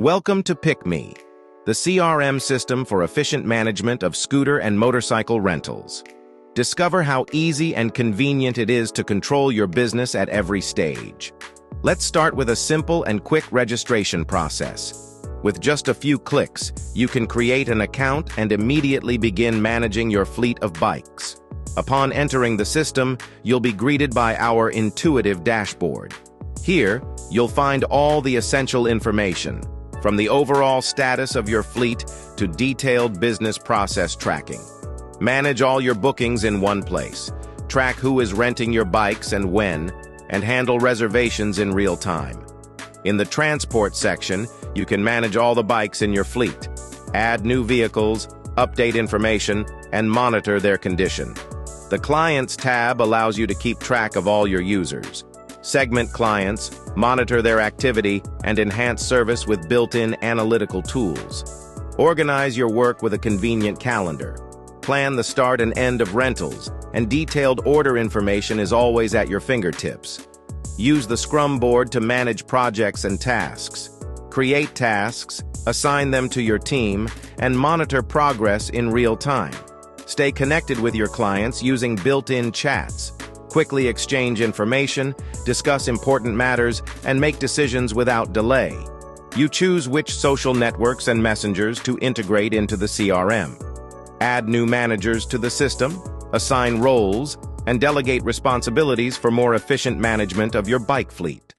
Welcome to Pick Me, the CRM system for efficient management of scooter and motorcycle rentals. Discover how easy and convenient it is to control your business at every stage. Let's start with a simple and quick registration process. With just a few clicks, you can create an account and immediately begin managing your fleet of bikes. Upon entering the system, you'll be greeted by our intuitive dashboard. Here, you'll find all the essential information, from the overall status of your fleet to detailed business process tracking. Manage all your bookings in one place, track who is renting your bikes and when, and handle reservations in real time. In the transport section, you can manage all the bikes in your fleet, add new vehicles, update information, and monitor their condition. The Clients tab allows you to keep track of all your users, segment clients, monitor their activity, and enhance service with built-in analytical tools. Organize your work with a convenient calendar. Plan the start and end of rentals, and detailed order information is always at your fingertips. Use the Scrum board to manage projects and tasks. Create tasks, assign them to your team, and monitor progress in real time. Stay connected with your clients using built-in chats. Quickly exchange information, discuss important matters, and make decisions without delay. You choose which social networks and messengers to integrate into the CRM. Add new managers to the system, assign roles, and delegate responsibilities for more efficient management of your bike fleet.